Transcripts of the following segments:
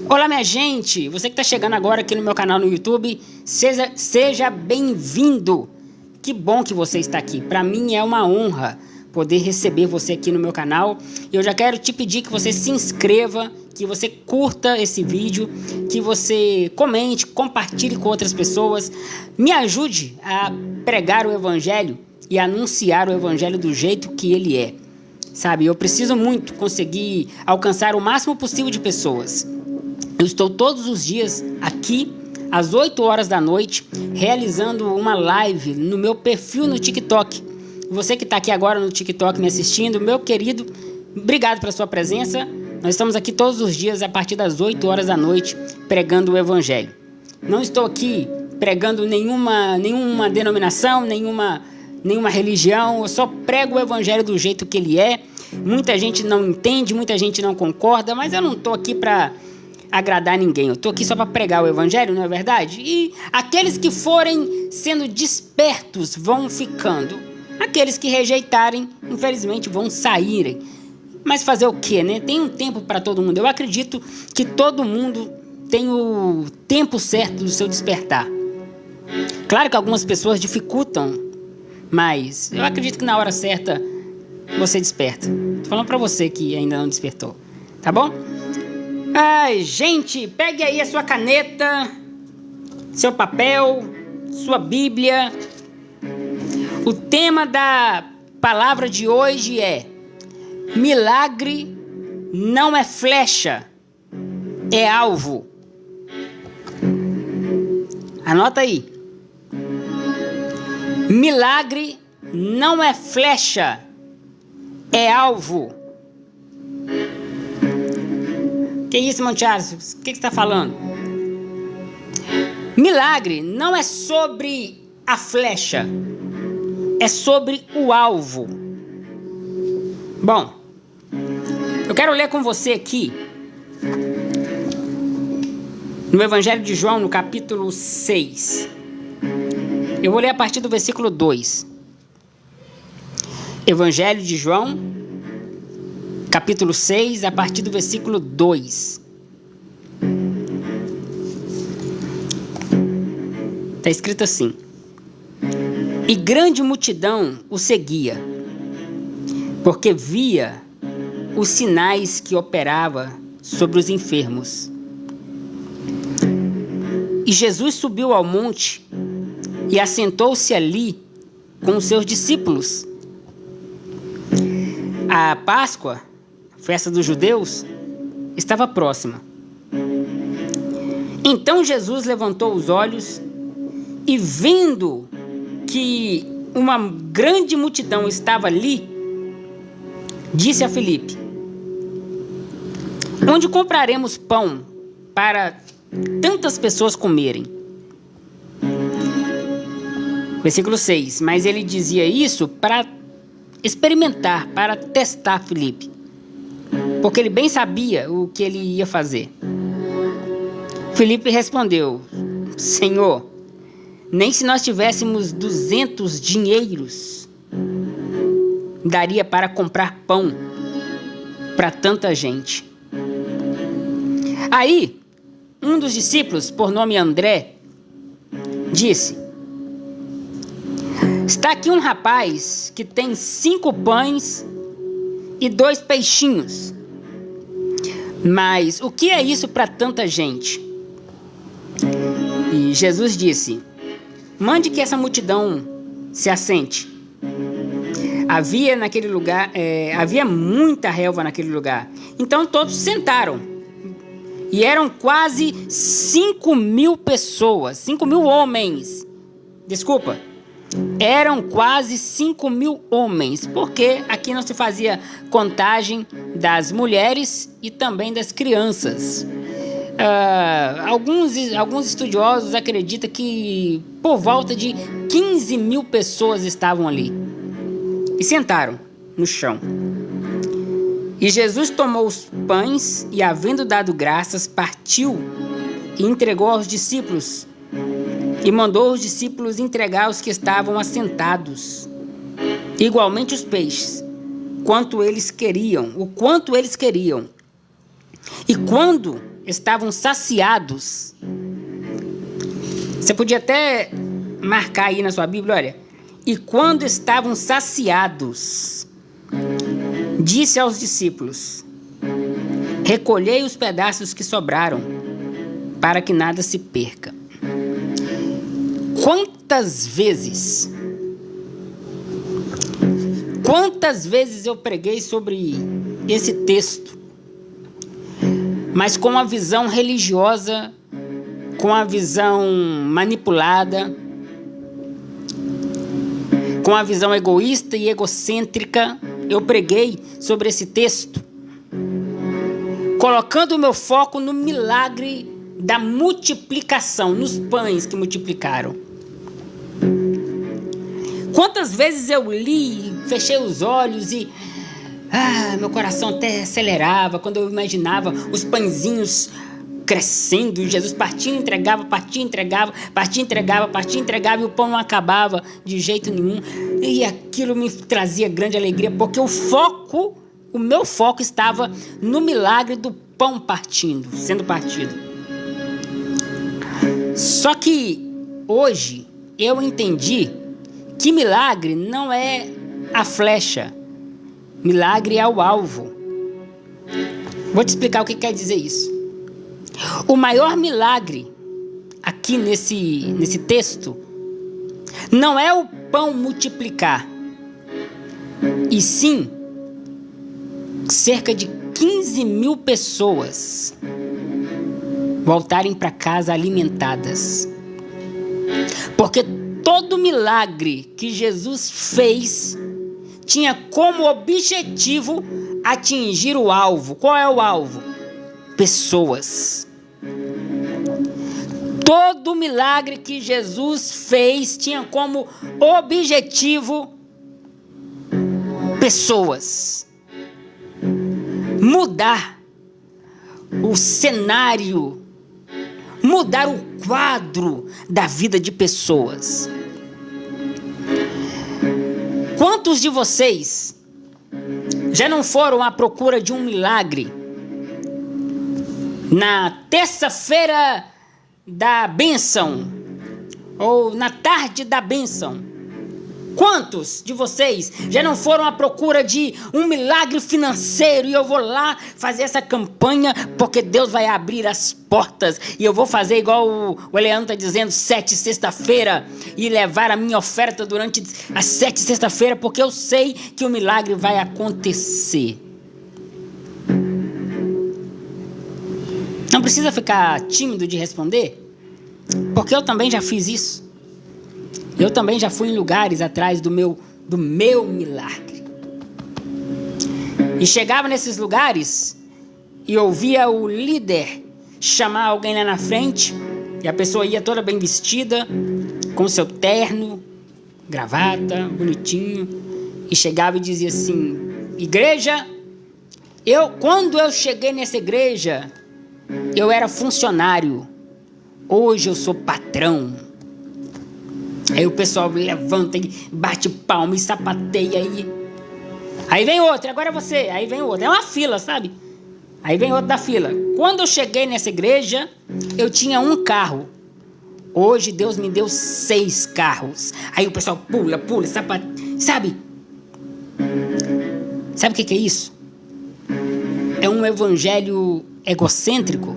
Olá minha gente, você que está chegando agora aqui no meu canal no YouTube, seja bem-vindo. Que bom que você está aqui, para mim é uma honra poder receber você aqui no meu canal. E eu já quero te pedir que você se inscreva, que você curta esse vídeo, que você comente, compartilhe com outras pessoas, me ajude a pregar o evangelho e anunciar o evangelho do jeito que ele é. Sabe, eu preciso muito conseguir alcançar o máximo possível de pessoas. Eu estou todos os dias aqui, às 8 horas da noite, realizando uma live no meu perfil no TikTok. Você que está aqui agora no TikTok me assistindo, meu querido, obrigado pela sua presença. Nós estamos aqui todos os dias a partir das 8 horas da noite, pregando o Evangelho. Não estou aqui pregando nenhuma denominação, nenhuma religião, eu só prego o Evangelho do jeito que ele é. Muita gente não entende, muita gente não concorda, mas eu não estou aqui para agradar ninguém, eu estou aqui só para pregar o Evangelho, não é verdade? E aqueles que forem sendo despertos vão ficando, aqueles que rejeitarem, infelizmente, vão saírem. Mas fazer o que, né? Tem um tempo para todo mundo. Eu acredito que todo mundo tem o tempo certo do seu despertar. Claro que algumas pessoas dificultam, mas eu acredito que na hora certa você desperta. Tô falando pra você que ainda não despertou, tá bom? Ai, gente, pegue aí a sua caneta, seu papel, sua Bíblia. O tema da palavra de hoje é: milagre não é flecha, é alvo. Anota aí. Milagre não é flecha, é alvo. Que isso, irmão Charles? O que você está falando? Milagre não é sobre a flecha, é sobre o alvo. Bom, eu quero ler com você aqui no Evangelho de João, no capítulo 6. Eu vou ler a partir do versículo 2. Evangelho de João, capítulo 6, a partir do versículo 2. Está escrito assim: e grande multidão o seguia, porque via os sinais que operava sobre os enfermos. E Jesus subiu ao monte e assentou-se ali com os seus discípulos. A Páscoa, festa dos judeus, estava próxima. Então Jesus levantou os olhos e, vendo que uma grande multidão estava ali, disse a Filipe: onde compraremos pão para tantas pessoas comerem? Versículo 6. Mas ele dizia isso para experimentar, para testar Filipe, porque ele bem sabia o que ele ia fazer. Filipe respondeu: Senhor, nem se nós tivéssemos 200 dinheiros, daria para comprar pão para tanta gente. Aí, um dos discípulos, por nome André, disse: está aqui um rapaz que tem 5 pães e 2 peixinhos. Mas o que é isso para tanta gente? E Jesus disse: mande que essa multidão se assente. Havia naquele lugar, havia muita relva naquele lugar. Então todos sentaram. E eram quase 5.000 pessoas, 5.000 homens. Desculpa. Eram quase 5.000 homens, porque aqui não se fazia contagem das mulheres e também das crianças. Alguns estudiosos acreditam que por volta de 15.000 pessoas estavam ali e sentaram no chão. E Jesus tomou os pães e, havendo dado graças, partiu e entregou aos discípulos. E mandou os discípulos entregar aos que estavam assentados. Igualmente os peixes, quanto eles queriam, o quanto eles queriam. E quando estavam saciados, você podia até marcar aí na sua Bíblia, olha. E quando estavam saciados, disse aos discípulos: recolhei os pedaços que sobraram, para que nada se perca. Quantas vezes eu preguei sobre esse texto, mas com uma visão religiosa, com a visão manipulada, com a visão egoísta e egocêntrica. Eu preguei sobre esse texto, colocando o meu foco no milagre da multiplicação, nos pães que multiplicaram. Quantas vezes eu li, fechei os olhos e meu coração até acelerava quando eu imaginava os pãezinhos crescendo, e Jesus partia e entregava, partia e entregava, partia e entregava, partia e entregava, e o pão não acabava de jeito nenhum. E aquilo me trazia grande alegria, porque o meu foco estava no milagre do pão sendo partido. Só que hoje eu entendi que milagre não é a flecha, milagre é o alvo. Vou te explicar o que quer dizer isso. O maior milagre aqui nesse texto não é o pão multiplicar, e sim cerca de 15.000 pessoas voltarem para casa alimentadas. Porque todo milagre que Jesus fez tinha como objetivo atingir o alvo. Qual é o alvo? Pessoas. Todo milagre que Jesus fez tinha como objetivo pessoas. Mudar o cenário, mudar o quadro da vida de pessoas. Quantos de vocês já não foram à procura de um milagre na terça-feira da bênção ou na tarde da bênção? Quantos de vocês já não foram à procura de um milagre financeiro? E eu vou lá fazer essa campanha porque Deus vai abrir as portas. E eu vou fazer igual o Leandro está dizendo, 7 sexta-feira. E levar a minha oferta durante as 7 sexta-feira, porque eu sei que o milagre vai acontecer. Não precisa ficar tímido de responder, porque eu também já fiz isso. Eu também já fui em lugares atrás do meu milagre. E chegava nesses lugares e ouvia o líder chamar alguém lá na frente, e a pessoa ia toda bem vestida, com seu terno, gravata, bonitinho, e chegava e dizia assim: igreja, quando eu cheguei nessa igreja, eu era funcionário, hoje eu sou patrão. Aí o pessoal levanta e bate palma e sapateia aí vem outro, agora você, aí vem outro, é uma fila, sabe? Aí vem outro da fila. Quando eu cheguei nessa igreja, eu tinha 1 carro, hoje Deus me deu 6 carros. Aí o pessoal pula, sapateia, sabe? Sabe o que é isso? É um evangelho egocêntrico,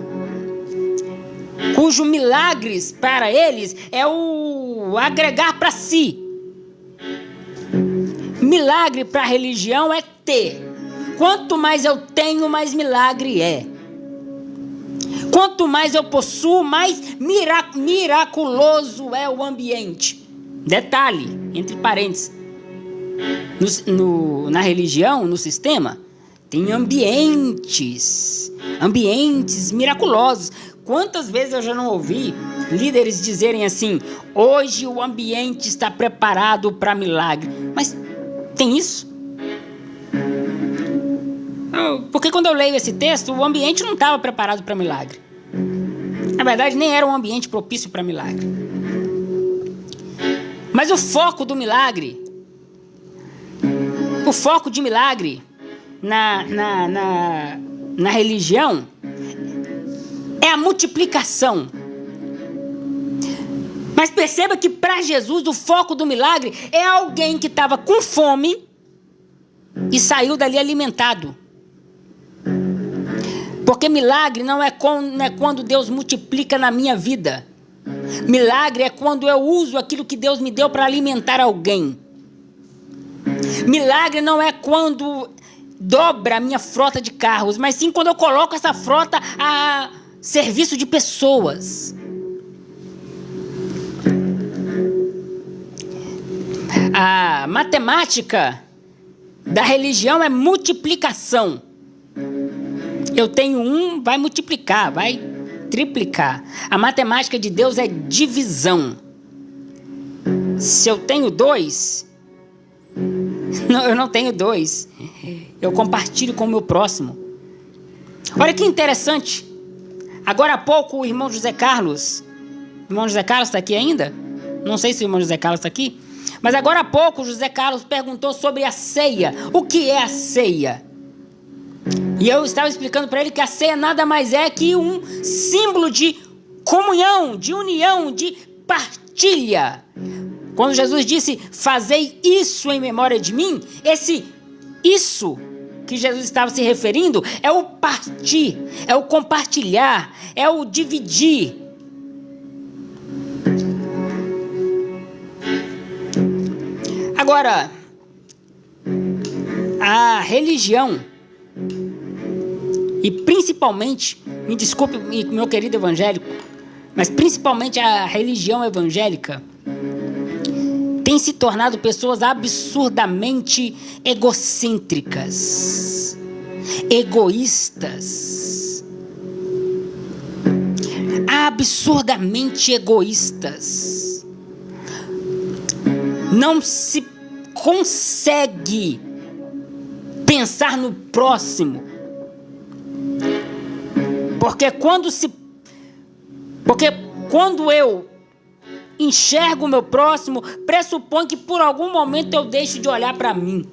cujo milagres para eles é o agregar para si. Milagre para a religião é ter. Quanto mais eu tenho, mais milagre é. Quanto mais eu possuo, mais miraculoso é o ambiente. Detalhe, entre parênteses, na religião, no sistema, tem ambientes miraculosos. Quantas vezes eu já não ouvi líderes dizerem assim: hoje o ambiente está preparado para milagre. Mas tem isso? Porque quando eu leio esse texto, o ambiente não estava preparado para milagre. Na verdade, nem era um ambiente propício para milagre. Mas o foco do milagre O foco de milagre na religião é a multiplicação. Mas perceba que para Jesus o foco do milagre é alguém que estava com fome e saiu dali alimentado. Porque milagre não é quando Deus multiplica na minha vida. Milagre é quando eu uso aquilo que Deus me deu para alimentar alguém. Milagre não é quando dobra a minha frota de carros, mas sim quando eu coloco essa frota a serviço de pessoas. A matemática da religião é multiplicação. Eu tenho um, vai multiplicar, vai triplicar. A matemática de Deus é divisão. Se eu tenho 2, eu não tenho 2. Eu compartilho com o meu próximo. Olha que interessante. Agora há pouco o irmão José Carlos. O irmão José Carlos está aqui ainda? Não sei se o irmão José Carlos está aqui. Mas agora há pouco o José Carlos perguntou sobre a ceia. O que é a ceia? E eu estava explicando para ele que a ceia nada mais é que um símbolo de comunhão, de união, de partilha. Quando Jesus disse, fazei isso em memória de mim, isso que Jesus estava se referindo é o partir, é o compartilhar, é o dividir. Agora, a religião, e principalmente, me desculpe, meu querido evangélico, mas principalmente a religião evangélica, tem se tornado pessoas absurdamente egocêntricas, egoístas, absurdamente egoístas. Não se consegue pensar no próximo, porque quando eu enxergo o meu próximo, pressupõe que por algum momento eu deixo de olhar para mim.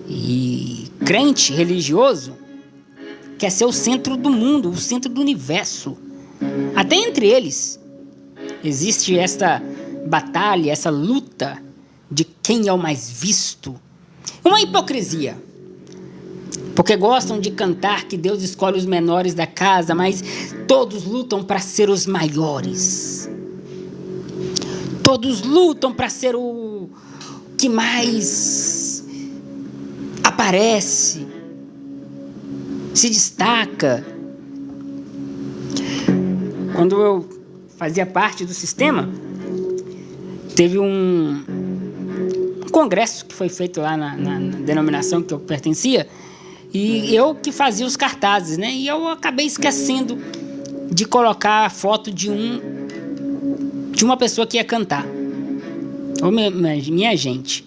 E crente religioso quer ser o centro do mundo, o centro do universo. Até entre eles existe essa batalha, essa luta de quem é o mais visto. Uma hipocrisia. Porque gostam de cantar que Deus escolhe os menores da casa, mas todos lutam para ser os maiores. Todos lutam para ser o que mais aparece, se destaca. Quando eu fazia parte do sistema, teve um congresso que foi feito lá na denominação que eu pertencia, e eu que fazia os cartazes, né? E eu acabei esquecendo de colocar a foto de uma pessoa que ia cantar, ou minha gente.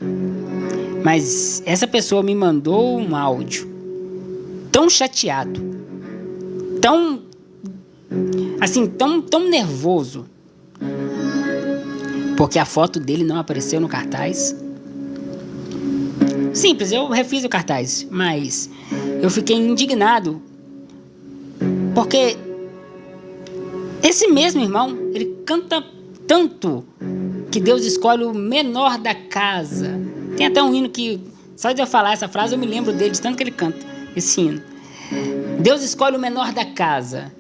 Mas essa pessoa me mandou um áudio tão chateado, tão nervoso, porque a foto dele não apareceu no cartaz. Simples, eu refiz o cartaz, mas eu fiquei indignado, porque esse mesmo irmão, ele canta tanto que Deus escolhe o menor da casa. Tem até um hino que, só de eu falar essa frase, eu me lembro dele, de tanto que ele canta esse hino. Deus escolhe o menor da casa.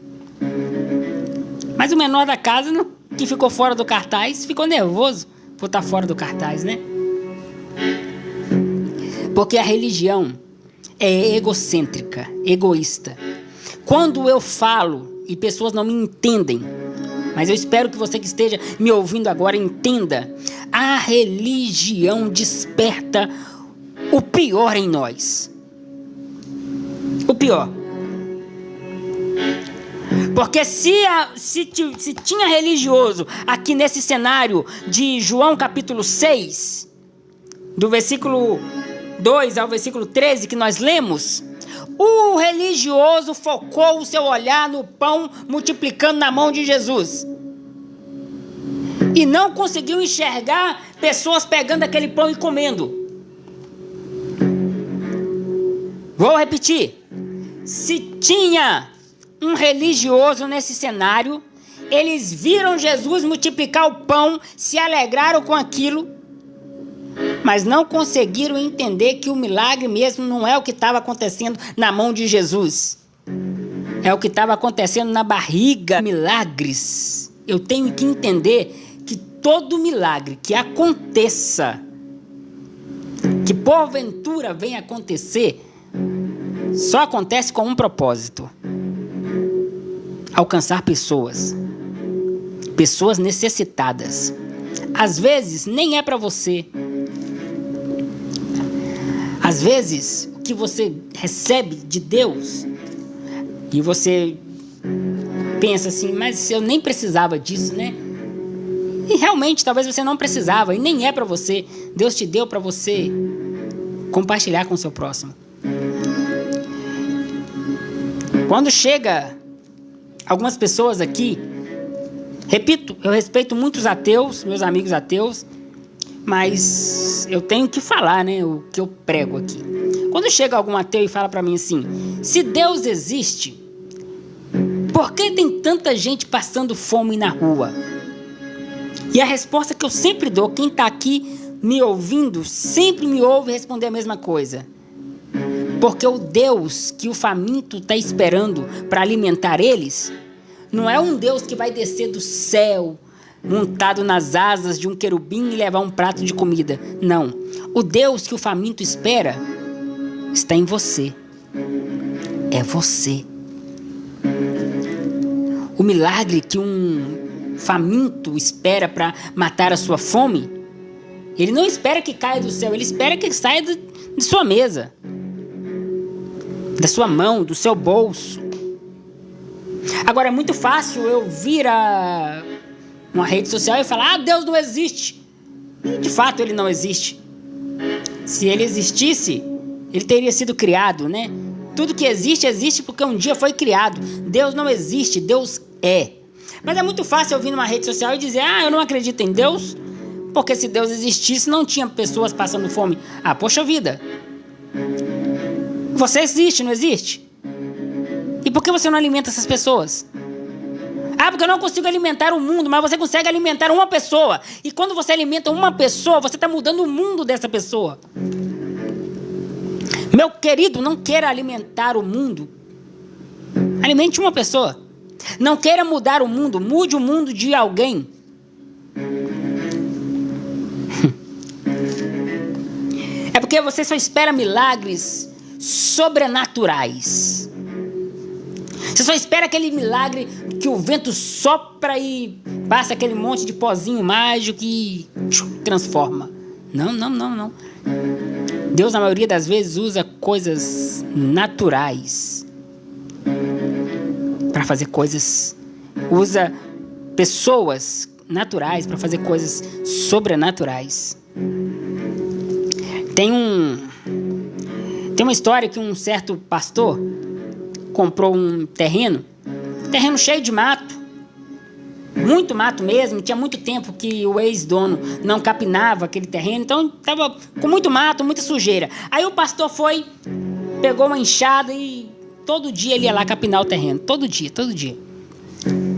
Mas o menor da casa, que ficou fora do cartaz, ficou nervoso por estar fora do cartaz, né? Porque a religião é egocêntrica, egoísta. Quando eu falo e pessoas não me entendem, mas eu espero que você que esteja me ouvindo agora entenda, a religião desperta o pior em nós. O pior. Porque se tinha religioso aqui nesse cenário de João capítulo 6, do versículo 2 ao versículo 13 que nós lemos, o religioso focou o seu olhar no pão multiplicando na mão de Jesus. E não conseguiu enxergar pessoas pegando aquele pão e comendo. Vou repetir. Se tinha um religioso nesse cenário, eles viram Jesus multiplicar o pão, se alegraram com aquilo, mas não conseguiram entender que o milagre mesmo não é o que estava acontecendo na mão de Jesus. É o que estava acontecendo na barriga. Milagres. Eu tenho que entender que todo milagre que aconteça, que porventura venha acontecer, só acontece com um propósito: alcançar pessoas. Pessoas necessitadas. Às vezes nem é para você. Às vezes o que você recebe de Deus e você pensa assim, mas eu nem precisava disso, né? E realmente talvez você não precisava e nem é para você. Deus te deu para você compartilhar com o seu próximo. Quando chega algumas pessoas aqui, repito, eu respeito muitos ateus, meus amigos ateus, mas eu tenho que falar, né, o que eu prego aqui. Quando chega algum ateu e fala para mim assim, se Deus existe, por que tem tanta gente passando fome na rua? E a resposta que eu sempre dou, quem está aqui me ouvindo, sempre me ouve responder a mesma coisa. Porque o Deus que o faminto está esperando para alimentar eles, não é um Deus que vai descer do céu, montado nas asas de um querubim e levar um prato de comida. Não. O Deus que o faminto espera está em você. É você. O milagre que um faminto espera para matar a sua fome, ele não espera que caia do céu, ele espera que saia de sua mesa, da sua mão, do seu bolso. Agora é muito fácil eu vir a uma rede social e falar, Deus não existe. E de fato ele não existe. Se ele existisse, ele teria sido criado, né? Tudo que existe, existe porque um dia foi criado. Deus não existe, Deus é. Mas é muito fácil eu vir numa rede social e dizer, eu não acredito em Deus, porque se Deus existisse, não tinha pessoas passando fome. Poxa vida. Você existe, não existe? E por que você não alimenta essas pessoas? Porque eu não consigo alimentar o mundo, mas você consegue alimentar uma pessoa. E quando você alimenta uma pessoa, você está mudando o mundo dessa pessoa. Meu querido, não queira alimentar o mundo. Alimente uma pessoa. Não queira mudar o mundo, mude o mundo de alguém. É porque você só espera milagres sobrenaturais. Você só espera aquele milagre que o vento sopra e passa aquele monte de pozinho mágico e transforma. Não. Deus, na maioria das vezes, usa coisas naturais para fazer coisas. Usa pessoas naturais para fazer coisas sobrenaturais. Tem uma história que um certo pastor comprou um terreno cheio de mato, muito mato mesmo. Tinha muito tempo que o ex-dono não capinava aquele terreno, então estava com muito mato, muita sujeira. Aí o pastor pegou uma enxada e todo dia ele ia lá capinar o terreno, todo dia.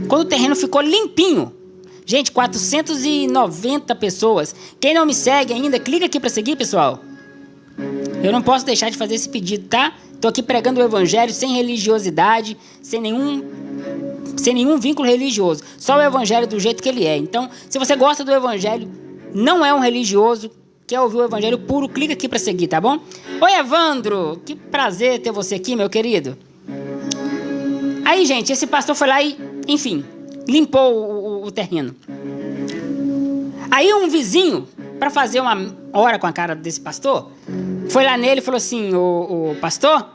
Quando o terreno ficou limpinho, gente, 490 pessoas. Quem não me segue ainda, clica aqui para seguir, pessoal. Eu não posso deixar de fazer esse pedido, tá? Estou aqui pregando o evangelho sem religiosidade, sem nenhum vínculo religioso. Só o evangelho do jeito que ele é. Então, se você gosta do evangelho, não é um religioso, quer ouvir o evangelho puro, clica aqui para seguir, tá bom? Oi, Evandro! Que prazer ter você aqui, meu querido. Aí, gente, esse pastor foi lá e, enfim, limpou o terreno. Aí um vizinho, para fazer uma hora com a cara desse pastor, foi lá nele e falou assim, o pastor,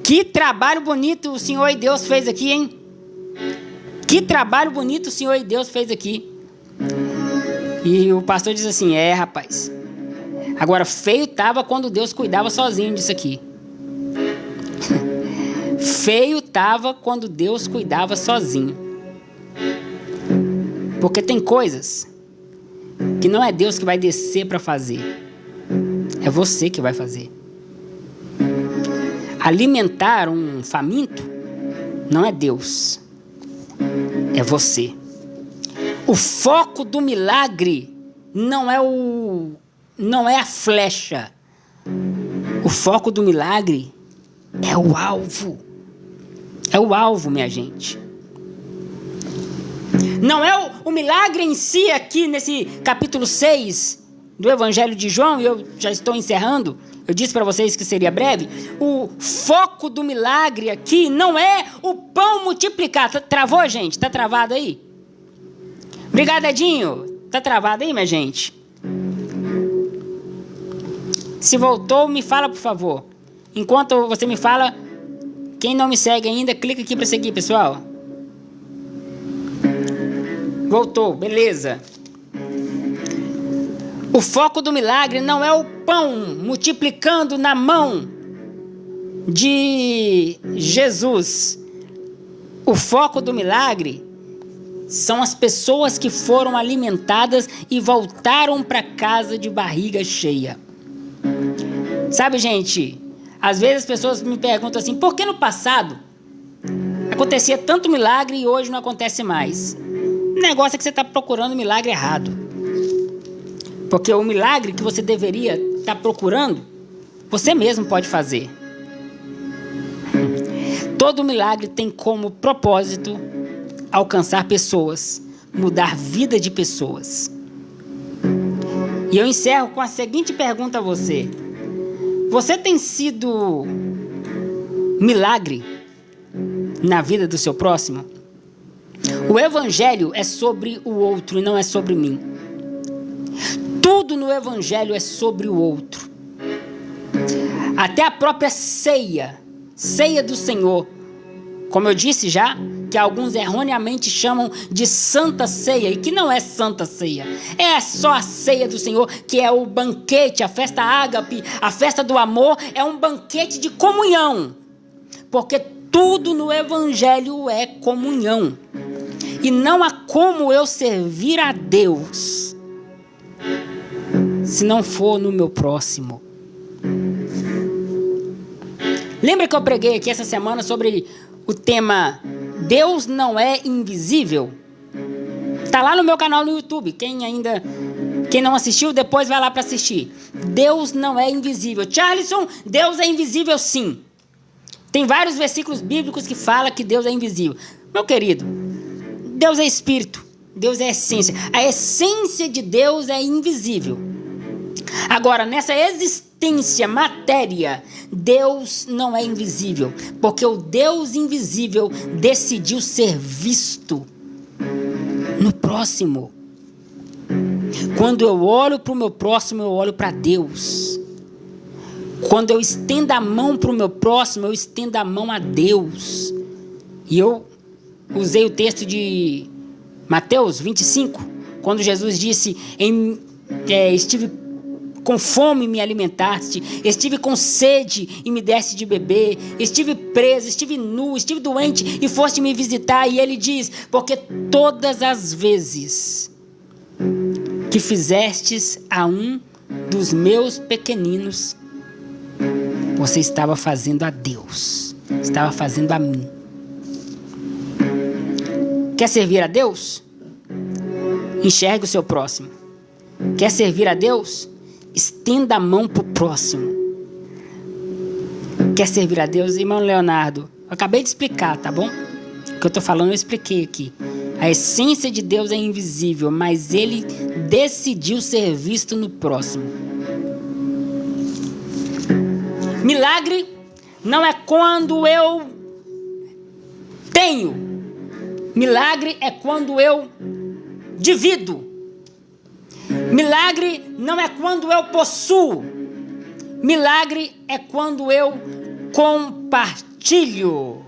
que trabalho bonito o Senhor e Deus fez aqui, hein? Que trabalho bonito o Senhor e Deus fez aqui. E o pastor diz assim, rapaz, agora feio estava quando Deus cuidava sozinho disso aqui. Feio estava quando Deus cuidava sozinho. Porque tem coisas que não é Deus que vai descer para fazer. É você que vai fazer. Alimentar um faminto não é Deus. É você. O foco do milagre não é a flecha. O foco do milagre é o alvo. É o alvo, minha gente. Não é o milagre em si aqui nesse capítulo 6 do Evangelho de João, e eu já estou encerrando. Eu disse para vocês que seria breve. O foco do milagre aqui não é o pão multiplicado. Travou, gente? Tá travado aí? Obrigado, Edinho. Tá travado aí, minha gente? Se voltou, me fala, por favor. Enquanto você me fala, quem não me segue ainda, clica aqui para seguir, pessoal. Voltou, beleza. O foco do milagre não é o pão multiplicando na mão de Jesus. O foco do milagre são as pessoas que foram alimentadas e voltaram para casa de barriga cheia. Sabe, gente, às vezes as pessoas me perguntam assim, por que no passado acontecia tanto milagre e hoje não acontece mais? O negócio é que você está procurando o milagre errado. Porque o milagre que você deveria estar procurando, você mesmo pode fazer. Todo milagre tem como propósito alcançar pessoas, mudar a vida de pessoas. E eu encerro com a seguinte pergunta a você. Você tem sido milagre na vida do seu próximo? O Evangelho é sobre o outro e não é sobre mim. Tudo no Evangelho é sobre o outro. Até a própria ceia do Senhor. Como eu disse já, que alguns erroneamente chamam de Santa Ceia, e que não é Santa Ceia. É só a ceia do Senhor, que é o banquete, a festa ágape, a festa do amor, é um banquete de comunhão. Porque tudo no Evangelho é comunhão. E não há como eu servir a Deus se não for no meu próximo. Lembra que eu preguei aqui essa semana sobre o tema Deus não é invisível? Tá lá no meu canal no YouTube. Quem não assistiu, depois vai lá para assistir. Deus não é invisível. Charlison, Deus é invisível sim. Tem vários versículos bíblicos que falam que Deus é invisível. Meu querido, Deus é espírito. Deus é essência. A essência de Deus é invisível. Agora, nessa existência, matéria, Deus não é invisível. Porque o Deus invisível decidiu ser visto no próximo. Quando eu olho para o meu próximo, eu olho para Deus. Quando eu estendo a mão para o meu próximo, eu estendo a mão a Deus. E eu usei o texto de Mateus 25, quando Jesus disse, estive com fome e me alimentaste, estive com sede e me deste de beber, estive preso, estive nu, estive doente e foste me visitar. E ele diz, porque todas as vezes que fizestes a um dos meus pequeninos, você estava fazendo a Deus, estava fazendo a mim. Quer servir a Deus? Enxergue o seu próximo. Quer servir a Deus? Estenda a mão para o próximo. Quer servir a Deus? Irmão Leonardo, eu acabei de explicar, tá bom? O que eu estou falando eu expliquei aqui. A essência de Deus é invisível, mas Ele decidiu ser visto no próximo. Milagre não é quando eu tenho. Milagre é quando eu divido. Milagre não é quando eu possuo. Milagre é quando eu compartilho.